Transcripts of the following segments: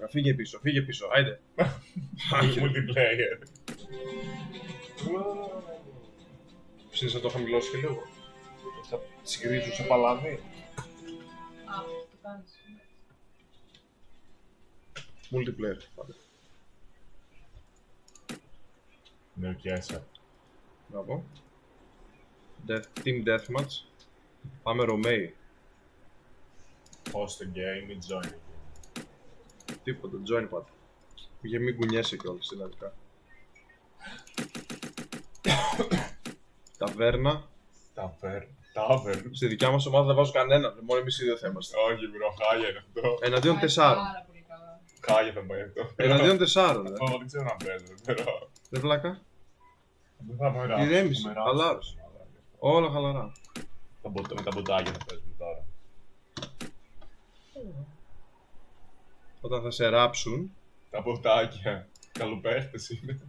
Φύγε πίσω, άιντε. Multiplayer. Ψήνεις να το χαμηλώσει και λίγο. Θα συγκρίζουν σε παλάβι. Το κάνεις. Multiplayer, πάντα. Ναι, πιάσα. Μπράβο. Team Deathmatch. Πάμε Ρωμαίοι. Host the game ή join the game. Τίποτα, join πάτε. Για μην κουνιέσαι κιόλας, συναντικά. Ταβέρνα. Τάβερν. Στη δικιά μας ομάδα δεν βάζω κανέναν, μόνο εμείς οι δύο θα είμαστε. Όχι, μπρο, χάλια είναι αυτό. Εναντίον Πάει 4. Πάρα πολύ καλά. Χάλια θα πάει αυτό. Εναντίον 4, ρε. Αυτό δεν ξέρω να παίζω. Δεν βλάκα. Δεν θα περάσω. Ηρέμησε, χαλάρωσε. Όλα χαλαρά. Με τα μποτάκια θα παίζουμε τώρα. Όταν θα σε ράψουν, Τα μποτάκια. Καλοπαίχτες είναι.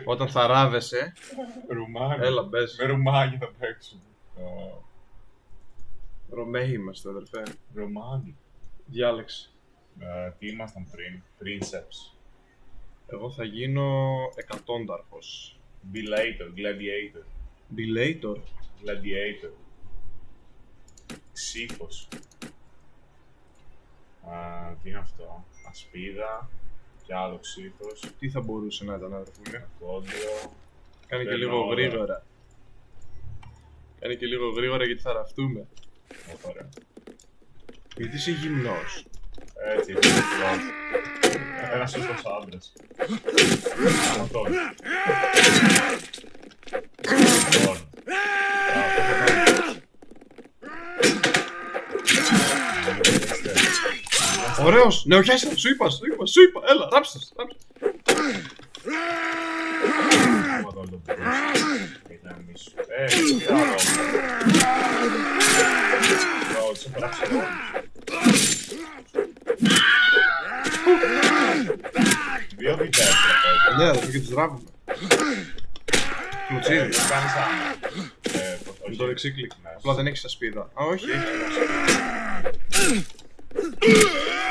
όταν θα ράβεσαι, Ρουμάνι. έλα μπες. Με ρουμάνι θα παίξουμε. Ρωμαίοι είμαστε, αδερφέ. Ρουμάνι. Διάλεξε. Τι ήμασταν πριν. Princeps. Εγώ θα γίνω εκατόνταρχος. Belator. Gladiator. Belator. Gladiator. Ξύφος. Τι είναι αυτό. Ασπίδα. Κι άλλο ξύφος. Τι θα μπορούσε να ήταν, αδερφούλε. Κόντιο. Κάνει και Παίρνω λίγο όλα. γρήγορα. Κάνει και λίγο γρήγορα γιατί θα ραφτούμε. Ωραία. Γιατί είσαι γυμνός. Έτσι, είναι αυτό. Ένας σωστός άντρας. Αυτό. Λοιπόν. Ωραίος! Νεοχιάστα! Σου είπα! Έλα, ράψτε! Άμα τώρα το πω. Γιατί να μην σου. Τι άλλο. Σε πράψε όλους. Δύο βιτές πρέπει. Ναι, αδερφέ, και τους ράβουμε. Κλωτσίδι. Δεν κάνεις άμα. Με το δεξί κλικ. Ναι, Απλά δεν έχεις ασπίδα. Α, όχι, έχει.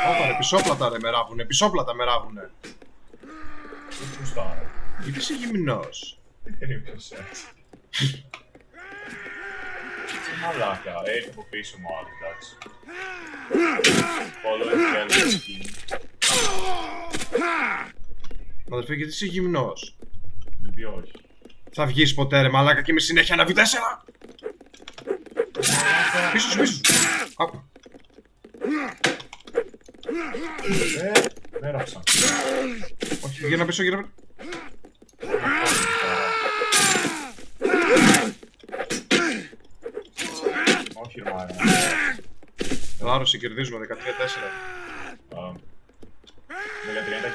Όπα ρε, πισόπλατα ρε με ράβουνε, πισόπλατα με ράβουνε. Δεν κουστάρω. Γιατί είσαι γυμνός. Δεν είναι πιο σεξ. Τι μαλάκα, έρχεται από πίσω μου άλλο, εντάξει. Follow and kill the skin. Αδερφέ, γιατί είσαι γυμνός. Γιατί όχι. Θα βγεις ποτέ ρε μαλάκα και με συνέχεια να V4. Πίσω σου, πίσω σου. Άκου. Δεν ράψα. Όχι, γύρνα πίσω, γύρνα πίσω. Όχι ρε μάνα. Λάρωση, κερδίζουμε 13-4. 13 τα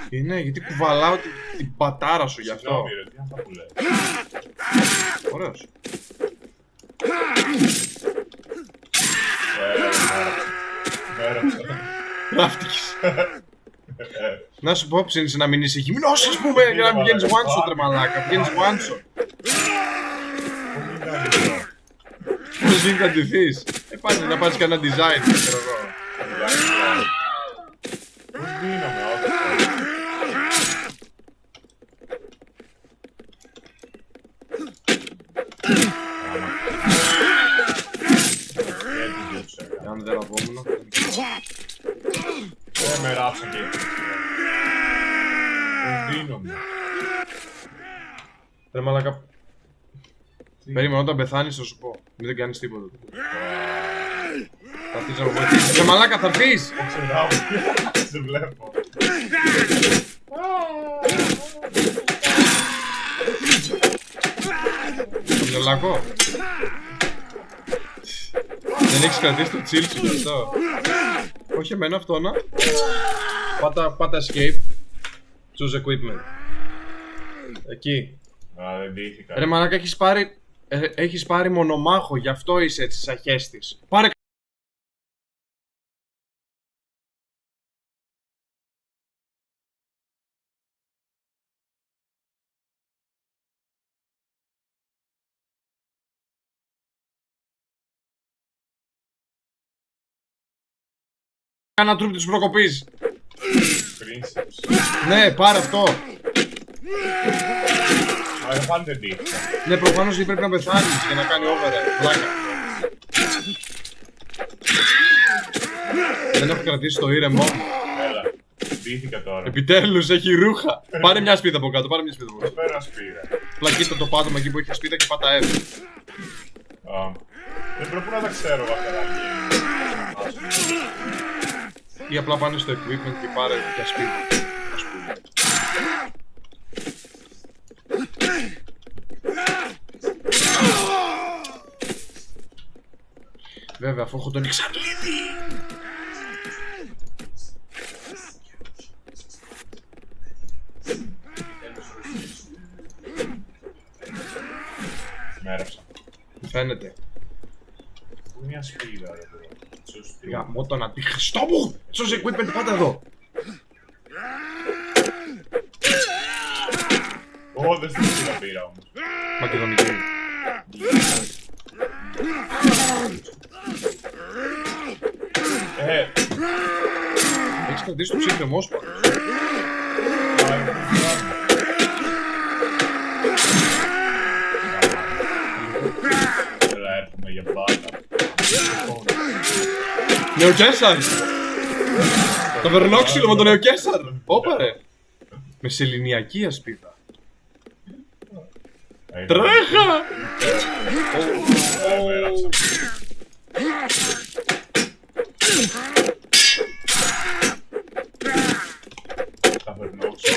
εκεί. Ναι, γιατί κουβαλάω την πατάρα σου γι' αυτό. Συγγνώμη ρε, τι είναι αυτά που λες. Ωραίος. Μέραψα. Ράφτηκες. Να σου πω, ψήνεις να μην είσαι γυμνός, ας πούμε, για να μην βγαίνεις one shot ρε μαλάκα. Βγαίνεις one shot. Πώς μην κατηθείς. Πάνε να πάρεις κανένα design, ξέρω εγώ. Πώς δίνομαι, όχι. Αν δεν ραβόμουν. Δεν με ράψαν και έτσι. Πώς δίνομαι. Ρε μαλάκα. Περίμενα όταν πεθάνεις θα σου πω. Μην δεν κάνεις τίποτα. Θα έρθεις να με βοηθήσεις. Ρε μαλάκα θα έρθεις. Σε βλέπω. Το μυαλακό. Δεν έχεις κρατήσει το chill σου γι' αυτό. Όχι εμένα αυτό να. Πάτα escape. Choose equipment. Εκεί. Δεν ντύθηκα. Ρε μαλάκα έχεις πάρει μονομάχο, γι' αυτό είσαι έτσι σαν χέστης. Πάρε κάνα τρούπ της προκοπής. Princeps. Ναι, πάρε αυτό. Αλλά πάλι δεν δείχνει. Ναι, προφανώς γιατί πρέπει να πεθάνεις για να κάνει over. Πλάκα. Δεν έχω κρατήσει το ήρεμό μου. Έλα. Ντύθηκα τώρα. Επιτέλους έχει ρούχα. Πάρε μια σπίδα από κάτω, πάρε μια σπίδα από κάτω. Πέρα σπήρα. Πλακίτα το πάτωμα εκεί που έχει σπίδα και πάτα F. Δεν πρέπει να τα ξέρω αυτά τα Ή απλά πάνε στο equipment και πάρε για σπίδα. Ας πούμε. Βέβαια, αφού έχω τον Εξαρλίδη. Μέραψα. Φαίνεται. Πού είναι μια σπίδα ρε bro. Σωστή. Γαμώ το να τη Χριστό μου! Σώσε equipment πάντα εδώ. Ω, δεν στην σπίδα πήρα όμως. Μακεδονική. Έχεις κρατήσει το ψήφιμό σου πάντως. Έλα, έρχομαι για πάντα. Νεοκέσαρ! Το βερνόξυλο με τον Νεοκέσαρ! Όπα ρε! Με σεληνιακή ασπίδα. Τρέχα! Μέραψα. Θα βερνόξω.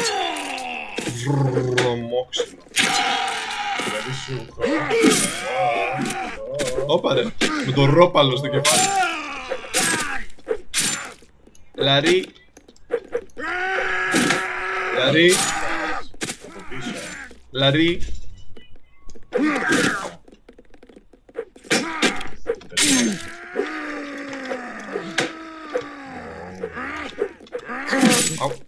Βρωμόξυλο. Δηλαδή σου έχω. Όπα ρε! Με το ρόπαλο στο κεφάλι. Λαρί. Λαρί. Από πίσω. Λαρί. Αου.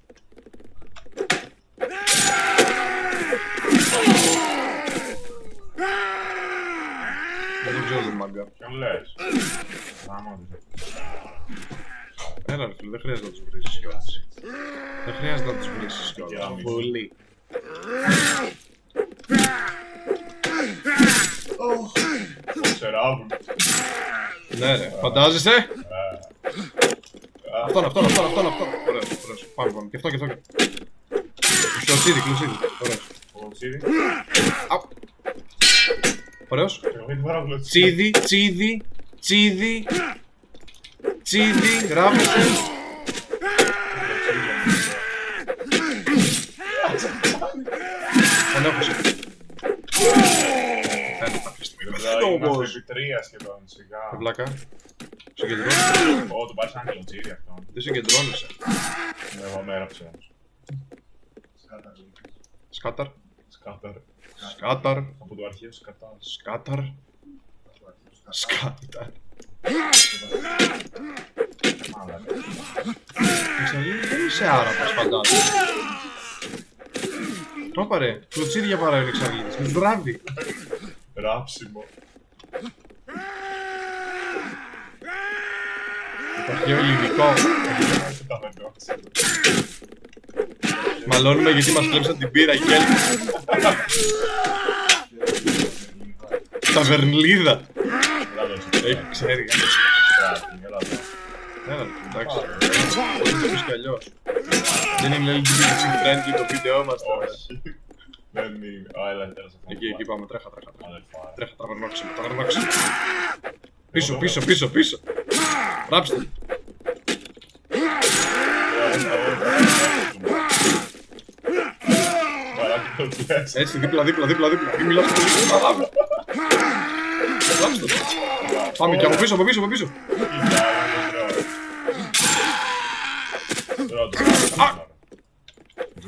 Δεν ξέρω τον μάγκα. Ποιον λες? Άμα δεν. Έλα ρε φίλε, δεν χρειάζεται να τους βρίσκεις κιόλας. Δεν χρειάζεται να τους βρίσκεις κιόλας. Για Πολύ. Ξεράβουν. Ναι ρε, φαντάζεσαι. Αυτόν. Ωραίος. Πάμε. Και αυτό. Κλωσίδι. Ωραίος. Κολλοτσίδι. Απ. Ωραίος. Εγώ δεν πάρω κολλοτσίδι. Τσίδι, γράφεσαι. Τον έχωσε. Φαίνεται αυτή τη στιγμή. Πεθαίνω Είμαστε όμως. επί 3 σχεδόν, σιγά. Βλάκα. Συγκεντρώνεσαι. Ω, του πάρεις ένα κολλοτσίδι αυτόν. Δεν συγκεντρώνεσαι. Εγώ μέραψα όμως. Σκάταρ. Σκάταρ. Σκάταρ. Από το αρχαίο σκατά. Σκάταρ. Σκάταρ. Μάλακα. Δεν είσαι άραπας φαντάζομαι. Όπα ρε, κλωτσίδια παρά είναι εξαγλίδης. Με βράδυ. Ράψιμο. Το αρχαίο ελληνικό. Τα βερνόξυλο. Μαλώνουμε γιατί μας κλέψαν την πύρα και Ταβερνλίδα. Έχει ξέρει. Έλα, εντάξει. Δεν το κι αλλιώς. Δεν είναι LGBT friendly το βίντεο μας τώρα. Όχι. Δεν είναι. Α, έλα, τέλος. Εκεί πάμε, τρέχα. Αδελφά. Τρέχα, ταβερνόξυλο. Πίσω. Ράψτε. Έτσι, δίπλα. Μην μιλάς πολύ, θα λάβω. Ράψτε. Πάμε και από πίσω.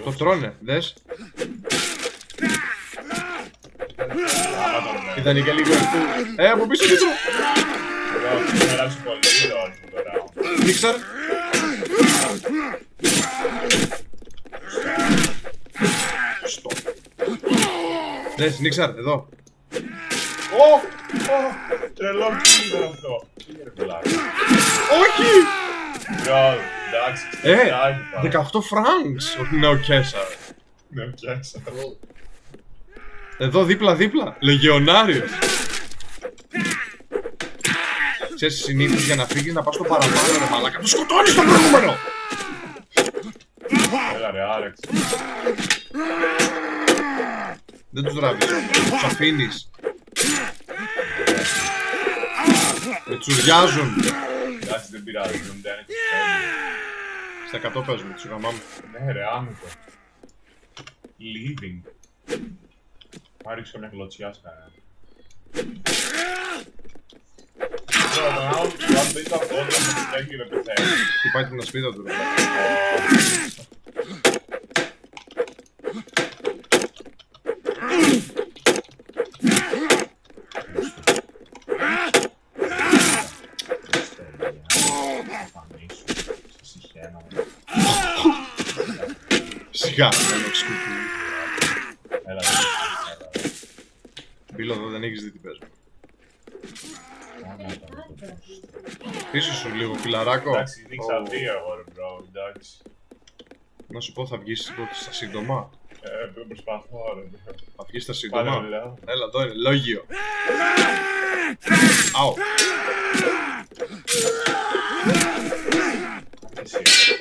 Το τρώνε, δες. Ήταν και λίγο αυτού. Από πίσω και τρώω. Μίξαρ. Στο. Δες, Νίξαρ, εδώ. Τρελό, τι είναι αυτό. Όχι! Μπράβο. Εντάξει, Ε, έχει πάρει. 18 francs ο Νεοκέσαρ. Ναι, πιάσα. Εδώ δίπλα, λεγεωνάριος. Ξέρεις συνήθως για να φύγεις να πας στο παραπάνω ρε μαλάκα. Το σκοτώνεις το προηγούμενο! Έλα ρε, άρεξε. Δεν τους ράβεις όμως, τους αφήνεις. Με τσουριάζουν. Εντάξει, δεν πειράζει, δεν είναι και Στα 100 παίζουμε, τους γαμάμε. ναι ρε, άμετο. Leaving. Πάρεις καμιά κλωτσιά σκάρα. Αν δεν ήταν πόδια με την τέχνη ρε πεθαίνει. Χτυπάει την ασπίδα του ρε. Σιγά, δεν έχεις κουτί. Έλα, Μπίλο εδώ δεν έχεις δει τι παίζουμε. Πίσω σου λίγο φιλαράκο. εντάξει, δείξα δύο εγώ ρε bro, εντάξει. Να σου πω θα βγεις στα σύντομα. Προσπαθώ ρε. Θα βγεις στα Πάλι σύντομα. λέω. Έλα εδώ είναι, λόγιο. Αου. Εσύ πίσω.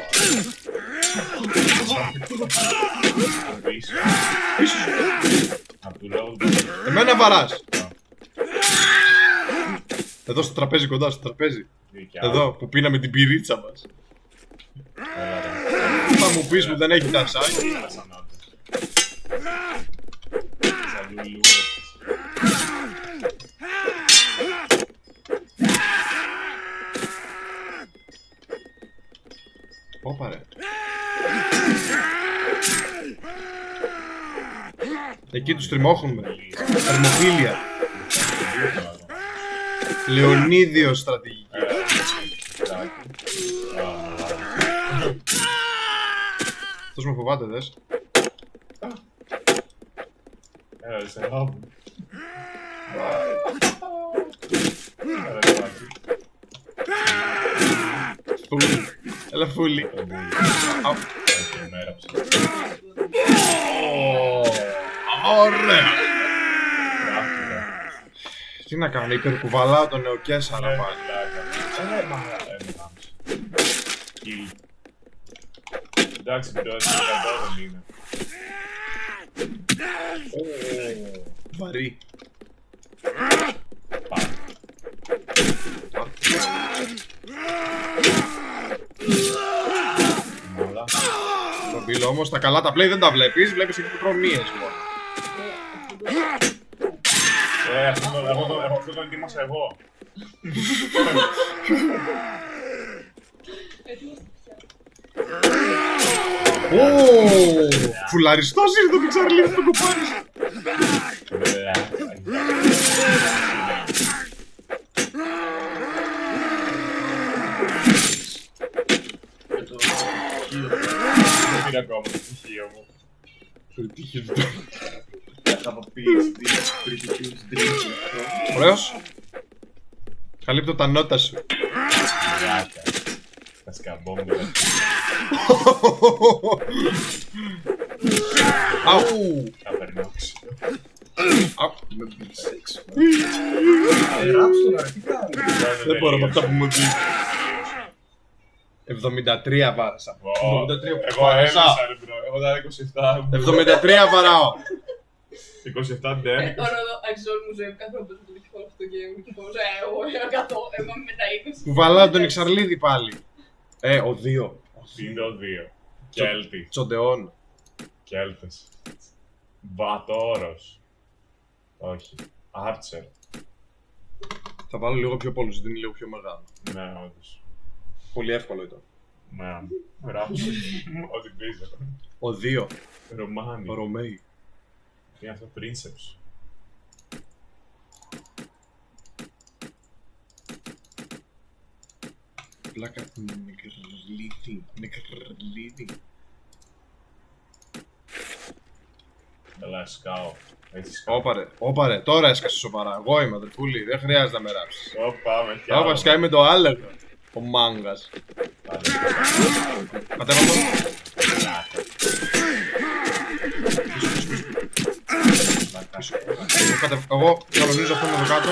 Πίσω σου. Απ' του λόγου Εμένα βαράς. Εδώ στο τραπέζι, κοντά στο τραπέζι. Εδώ που πίναμε την πυρίτσα μας. Έλα ρε. Θα μου πεις που δεν έχει τασάκι. Σαν άντρες. Σαν λουλούδες. Όπα ρε. Εκεί τους τριμώχνουμε. Θερμοφύλια. Λεωνίδιος στρατηγική. Αυτός με φοβάται δες. Έλα ρε, σε λάβουν. Φούλη. Έλα φούλη. Απ. Ωραία. Τι να κάνω, υπερκουβαλάω τον Νεοκέσαρα πάλι. Εντάξει, το 100 δεν είναι. Βαρύ. Πάμε. Μαλά. Το μπίλο όμως τα καλά τα play δεν τα βλέπεις, βλέπεις εκεί προμοίες μόνο. Αυτό το ετοίμασα εγώ. Φουλαριστός ήρθε το Πιξαρλίδι το κοπάρι. Δεν πήρα ακόμα το στοιχείο μου. Θα από PSD, pretty huge drinking. Ωραίος. Καλύπτω τα νότα σου. Μαλάκα. Τα σκαμπόμουν. Αου. Θα περνώ ξύλο. Αου. Με σεξ. Ράψτε να τι κάνει. Δεν μπορώ με αυτά που μου δίνει. 73 βάρασα. 73 Εγώ βάρασα. έμεισα ρε bro. Εγώ ήταν 27. 73 βαράω. 27 δεν. Αξιόλ μου ζωή, κάθε φορά που το δείχνω αυτό το game και πω εγώ 100, εγώ με τα 20. Κουβαλάω τον Εξαρλίδη πάλι. Ο 2. Είναι ο 2. Κέλτη. Τσοντεόν. Κέλτες. Βατόρος. Όχι. Άρτσερ. Θα βάλω λίγο πιο πολλούς, δίνει λίγο πιο μεγάλο. Ναι, όντως. Πολύ εύκολο ήταν. Ναι. Ράψε. Ό,τι πίσω. Ο 2. Ρωμάνι. Ο Ρωμαίοι. Είναι αυτό Princeps. Πλάκα νεκρλίδι. Καλά, σκάω. Έτσι σκάω. Όπα ρε, τώρα έσκασε σοβαρά. Εγώ είμαι αδερφούλη, δεν χρειάζεται να με ράψεις. Πάμε κι Όπα, άλλο. σκάει με το άλεγο. Ο μάγκας. Πάλι. Κατέβα το. Εγώ κανονίζω αυτόν εδώ κάτω.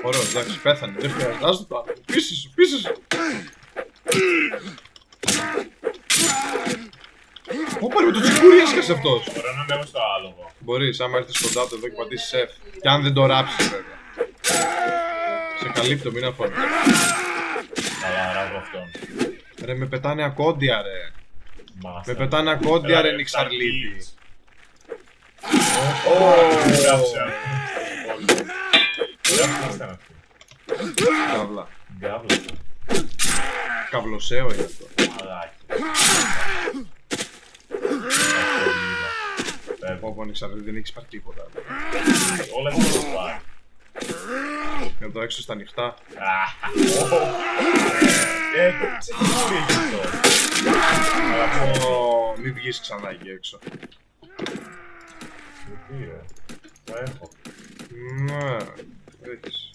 Ωραίο, εντάξει, πέθανε. Δεν χρειάζεται. Άστο το άλλο. Πίσω σου, πίσω σου. Όπα, με το τσικούρι έσκασε αυτός. Μπορώ να μπαίνω στο άλογο. Μπορείς, άμα έρθεις κοντά του εδώ και πατήσεις F. Και αν δεν το ράψεις βέβαια. Σε καλύπτω, μην αφώνεις. Καλά, ράβω αυτόν. Ρε, με πετάνε ακόντια ρε. Μάστα. Με πετάνε ακόντια ρε νιξαρλίτη. Καύλα. Γκάβλα. Καυλοσαίο είναι αυτό. Μαλάκι. Όπω νιξαρλίτη δεν έχεις πάρει τίποτα. Όλα έχουν το πάρει. Εδώ έξω στα ανοιχτά. Το ξεκινάει αυτό. Μη βγεις ξανά εκεί έξω. Γιατί ρε. Το έχω. Ναι, έχεις.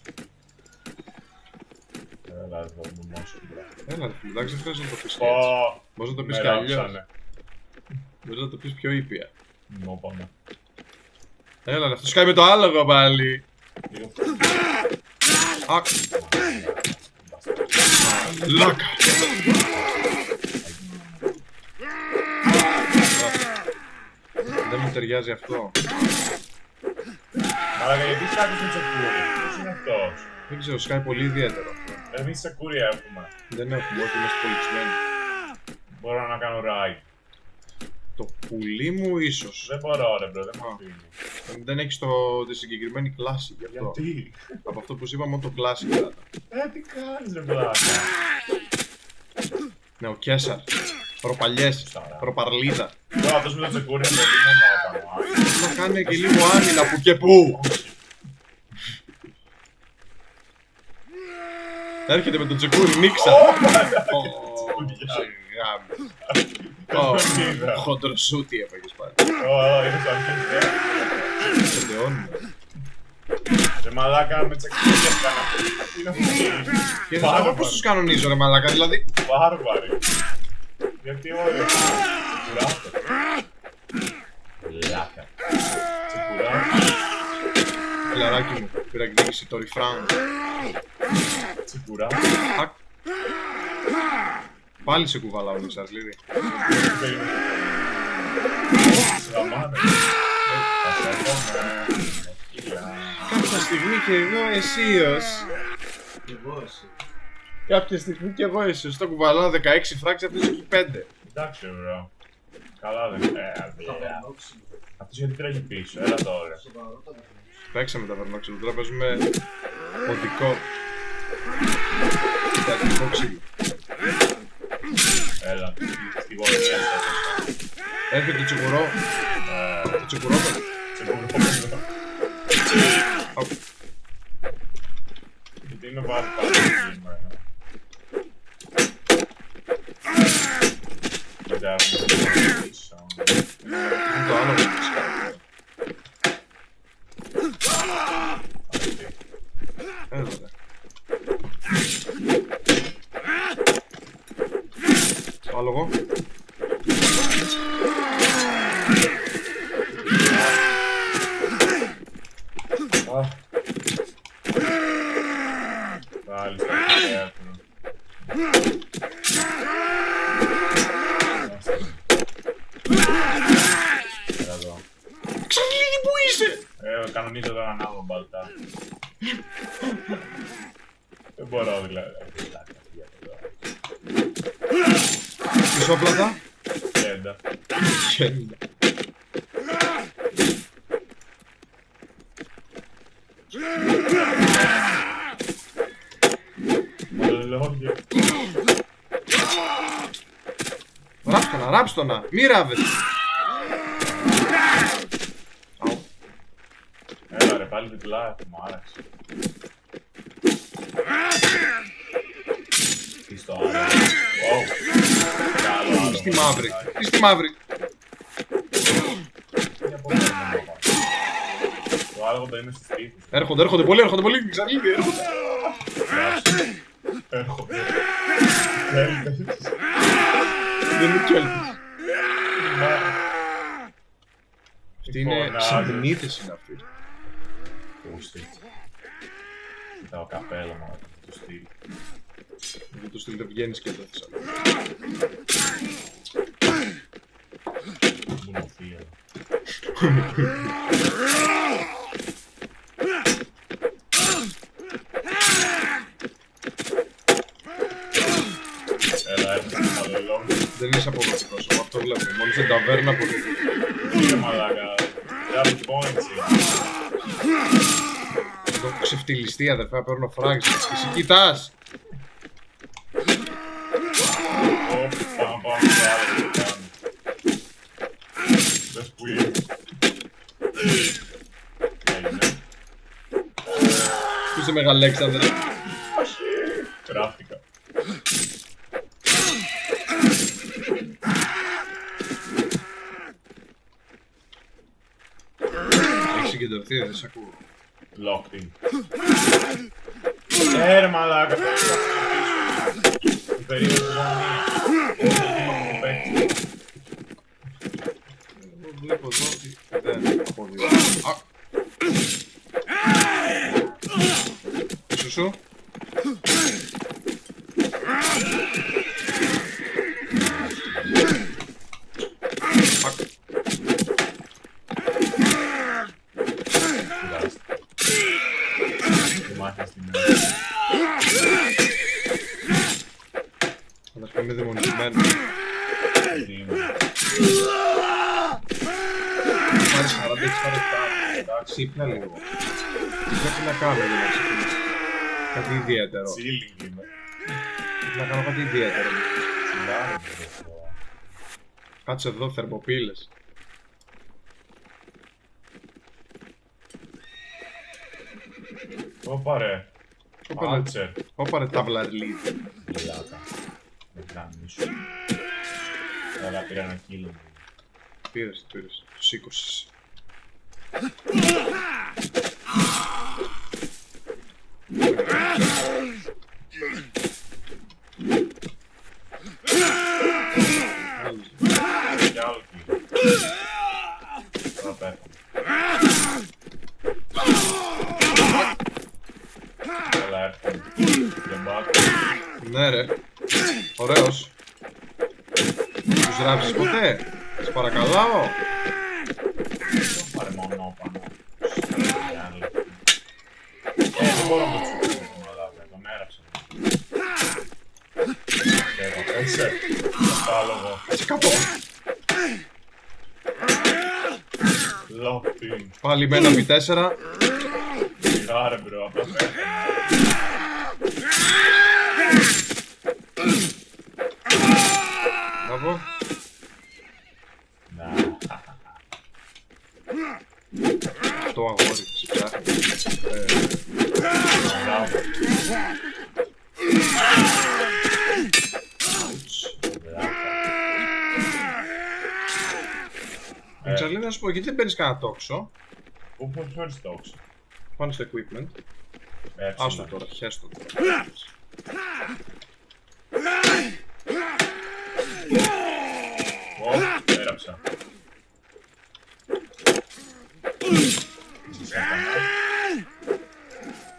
Έλα εδώ μου μόσου. Έλα ρε φίλε, εντάξει, δεν χρειάζεται να το πεις και έτσι. Πω. Μπορείς να το πεις Με και αλλιώς. ράψανε. Μπορείς να το πεις πιο ήπια. Μου πάμε. Έλα ρε, αυτό σκάει με το άλογο πάλι. Λίγο Α, λάκα. Δεν μου ταιριάζει αυτό. Μαλάκα, γιατί σκάτεις με τσεκούρι. Ποιος είναι αυτός. Δεν ξέρω, σκάει πολύ ιδιαίτερο αυτό. Εμείς τσεκούρι έχουμε. Δεν έχουμε, όχι είμαστε πολιτισμένοι. Μπορώ να κάνω ride. Το πουλί μου ίσως. Δεν μπορώ ρε μπρο, δεν μου αφήνει. Δεν έχεις τη συγκεκριμένη κλάση γι' αυτό. Γιατί. Από αυτό που σου είπα μόνο το κλάση κράτα. Τι κάνεις ρε πλάκα. Ναι, ο Κέσαρ. Προπαλιές, Σαρά. προπαρλίδα. Τώρα αυτός με το τσεκούρι είναι πολύ μόνο. Να κάνει και λίγο άμυνα που και που. Έρχεται με τον τσεκούρι, νίξα. Χοντροσούτι έφαγες πάλι. Είναι σαν αρχή. Σε δεώνουμε. Ρε μαλάκα με τσεκούρι έκανα. Είναι αυτό. Και εγώ πώς τους κανονίζω ρε μαλάκα, δηλαδή. Βάρβαροι. Γιατί όλοι τσεκουράστε. Λάκα. Τσεκουράστε. Φιλαράκι μου, πήρα εκδίκηση το ριφράν. Τσεκουράστε. Πάλι σε κουβαλάω Νιξαρλίδη. Κάποια στιγμή και εγώ αισίως. Κάποια στιγμή και εγώ αισίως. Το κουβαλάω 16 φράξη, αυτός έχει 5. Εντάξει μπρο. Καλά δεν είναι. Αυτός γιατί τρέχει πίσω, έλα τώρα. Παίξαμε τα βερνόξυλο, τώρα παίζουμε οδικό. Τεατρικό ξύλο. Έλα, στη γωνία. Έρχεται το τσιγουρό. Το τσιγουρό. Γιατί είναι βάλει πάλι σήμερα. Κοιτάξτε, Είναι το άλλο που σκάει. Έλα ρε. Το άλογο. πάλι στο θέατρο. Έλα εδώ. Ξαγλίδι που είσαι! Κανονίζω τώρα να ανάβω μπαλτά. Δεν μπορώ δηλαδή. Πισόπλατα. Κέντα. Χέντα. Λόγια. Ράψτονα, ράψτονα. Μη ράβεσαι. Αου. Έλα ρε πάλι διπλά, μου άραξε. Τι στο άλλο. Wow. Καλό άλλο. Τι στη μαύρη. Τι στη μαύρη. Το άλλο το είναι στις τύχους. Έρχονται πολύ, ξαλίδι, έρχονται. Έρχονται. Έλτες. Δεν είναι κέλτης. Μα. Αυτή είναι Φωνάζει. συνήθιση είναι αυτή. Πούστη. Κοιτάω καπέλα μου, το στυλ. Δεν το στείλετε βγαίνεις και το θες. Μουνοφία. Έλα, έρθει στο χαλελό. Δεν είσαι αποδοτικός, εγώ αυτό βλέπω. Μόνο στην ταβέρνα αποδοτικός. Είναι μαλάκα. Double points είναι. Εδώ έχω ξεφτυλιστεί αδερφέ, παίρνω φράγκες. Εσύ κοιτάς! Όπα, να πάω στο άλλο που κάνω. Δες που είναι. Έγινε. Πού είσαι Μεγαλέξανδρε? Τράφηκα. Έχεις συγκεντρωθεί, δεν σε ακούω. Locked in. Ρε μαλάκα. Η περίοδος του γονεί. Εγώ βλέπω εδώ ότι δεν αποδίδω. Πίσω σου. Αδερφέ, είμαι δαιμονισμένος. Πάρεις 40, έχεις πάρει 7. Εντάξει, ύπνα λίγο. Τι πρέπει να κάνω για να ξεκινήσω? Κάτι ιδιαίτερο. Chilling είμαι. Πρέπει να κάνω κάτι ιδιαίτερο. Τσιλάρι. Κάτσε εδώ, θερμοπύλες. Ωπα ρε. Πάλτσερ. Όπα ρε ταυλαρλίδι. Λιλάκα. Δεν κάνεις. Έλα, πήρα ένα κίλο. Πήρες, πήρες. Το σήκωσες. Κι άλλο κίλο. Τώρα πέφτω. Έλα, έρθω. Δεν μπάτω. Ναι ρε. Ωραίος. Τους ράψεις ποτέ? Σε παρακαλάω. Δεν πάρε μόνο πάνω. Δεν μπορώ να το τσουκώ, μαλάκα. Τον έραψα. Έτσι, κατάλογο. Σε κάτω. Locked in. Πάλι με ένα V4. Σιγά ρε μπρο, απλά πέφτω. Μπράβο. Να. Αυτό αγόρι, σε ψάχνει. Μπράβο. Τσαρλί, να σου πω, γιατί δεν παίρνεις κανένα τόξο? Πού φέρνεις το όξο. Πάνω στο equipment. Άστο τώρα, χέστο τώρα. Έραψα.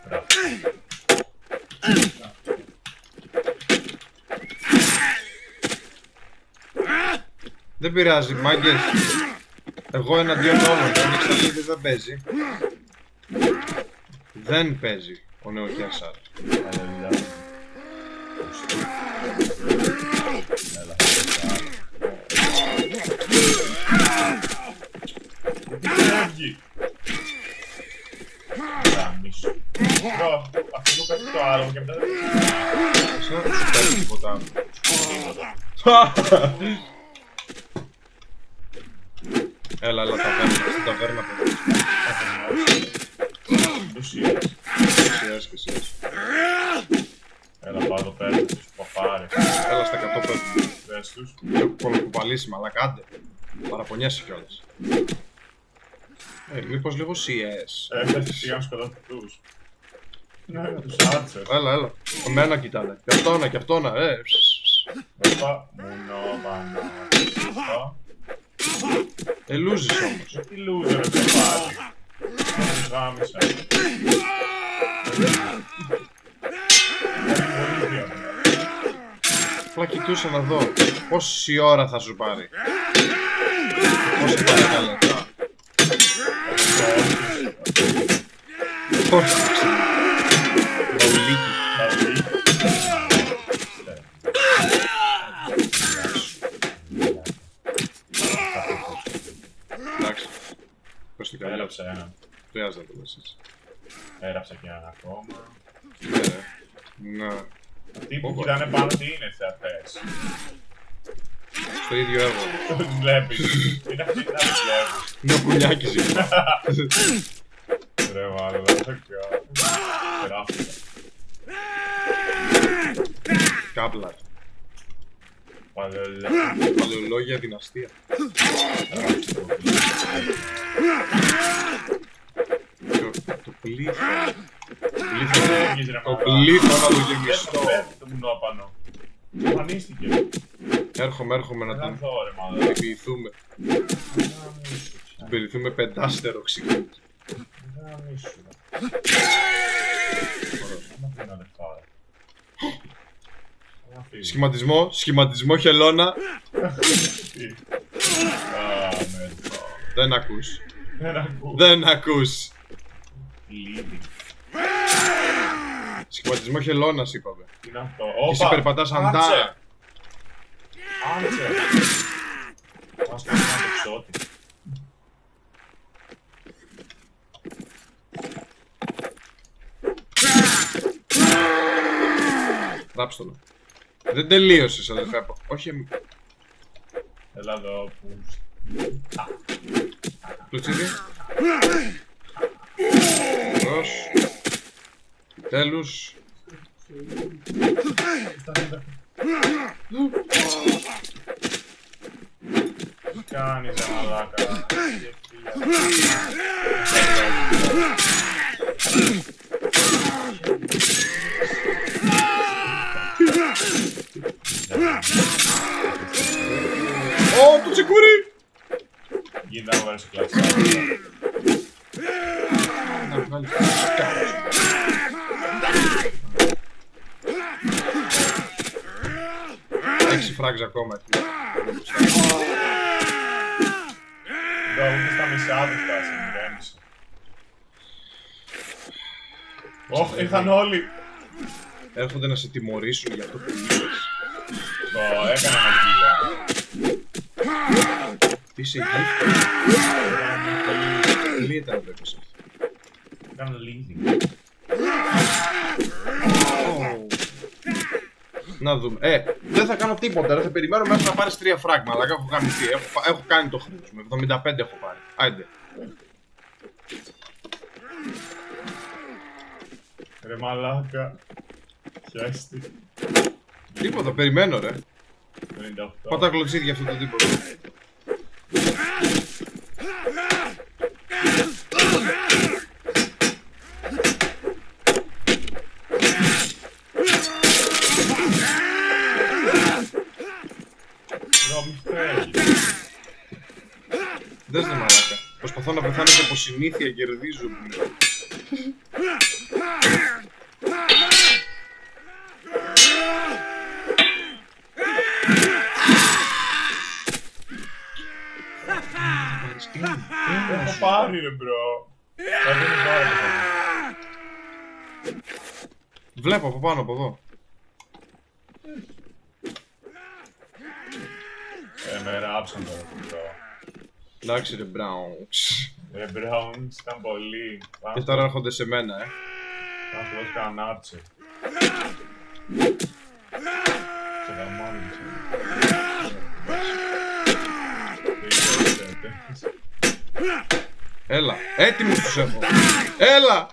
Μπράβο. Δεν πειράζει, μάγκες. Εγώ εναντίον όλων. Το Νίξταλίδη δεν παίζει. Δεν παίζει ο Νεοκιάσαρ. Αλληλά. Έλα, φεύγει. Γάμισου. Μπρο, αυτό που πέφτει το άλλο και μετά δεν Εσύ να σου παίρνει τίποτα άλλο. Έλα, έλα, ταβέρνα. Στην ταβέρνα παίζει. Ενθουσίας. Σιάς και σιάς. Έλα, πάω το πέρα τους παπάρες. Έλα στα 100 παίζουν. Δες τους. Έχω κολοκουβαλήσει, μαλάκα, άντε. Παραπονιέσαι κιόλας. Μήπως λίγο CS. Έφτασε πήγαν σκοτώσει τους. Ναι, τους άρτσες. Έλα. Εμένα κοιτάνε. Και αυτόνα. Όπα, μουνόπανο. Σωστό. Λούζεις όμως. Τι loser ρε το πάλι. Τους γάμισα. Απλά κοιτούσα να δω πόση ώρα θα σου πάρει. Πόσα πάρει τα λεπτά. Πόσα. Παουλίκι. Εντάξει. Πώς την κάνει. Έγραψα ένα. Χρειάζεται να το λες έτσι. Έγραψα και ένα ακόμα. Ναι. Αυτοί που κοιτάνε πάνω τι είναι θεατές. Στο ίδιο έργο. Τους βλέπεις. Είναι αυτοί που τα βλέπεις. Είναι ο Κουνιάκης είναι. Ρε μάλλον. Τεράστια. Κάπλαρ. Παλαιολιά. Παλαιολόγια δυναστεία. Το πλήθο. Το πλήθο να το γεμιστώ. Το μουνόπανο. Εμφανίστηκε. Έρχομαι να Δεν τον δω ρε μάλλον. περιποιηθούμε. Τον περιποιηθούμε πεντάστερο ξύλο. Γαμίσου. Άμα τι να λεφτά ρε. Σχηματισμό χελώνα. Τι. Α, ναι. Δεν ακούς. Δεν ακούω. Δεν ακούς. Λίδι. Σχηματισμό χελώνας είπαμε. Τι είναι αυτό. Και εσύ περπατάς αντάρα. Άντσε. Μας κάνει ένα τεξότη. Ράψτε το. Δεν τελείωσες αδερφέ. Όχι Έλα εδώ που... Κλουτσίδι. Μπρος. Τέλους. Τι κάνεις ρε μαλάκα. Ω, το τσεκούρι! Γίνεται να βάλεις κλατσά. Να βγάλεις έξι φράγκς ακόμα. Εδώ ούτε στα μισά του φτάσει, ηρέμησε. Ωχ, ήρθαν όλοι. Έρχονται να σε τιμωρήσουν για αυτό που είπες. Το έκανα ένα κύλα. Τι είσαι γύφτο. Τι ήταν να βλέπεις αυτό. Έκανα λίδι. Να δούμε. Δεν θα κάνω τίποτα. Δεν θα περιμένω μέχρι να πάρεις 3 φράγμα. Αλλά έχω γαμηθεί. Έχω κάνει το χρήμα μου. 75 έχω πάρει. Άιντε. Ρε μαλάκα. Χέστη. Τίποτα. Περιμένω ρε. 58. Πάτα κλωτσίδια αυτό το τίποτα. Δες δε μαλάκα. Προσπαθώ να πεθάνω και από συνήθεια κερδίζω. Έχω πάρει ρε μπρο. Θα δίνει πάρα. Βλέπω από πάνω από εδώ. Με ράψαν τώρα μπρο. Εντάξει ρε Browns. Ρε Browns ήταν πολύ. Και τώρα έρχονται σε μένα Θα σου δώσει κανένα άρτσε. Σε γαμάνι Έλα, έτοιμους τους έχω. Έλα.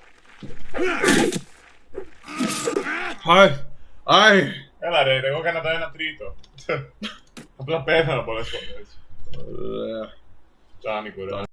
Άι. Έλα ρε, εγώ έκανα το 1/3. Απλά πέθανα πολλές φορές. Ωραία. Τσάνι κουρά.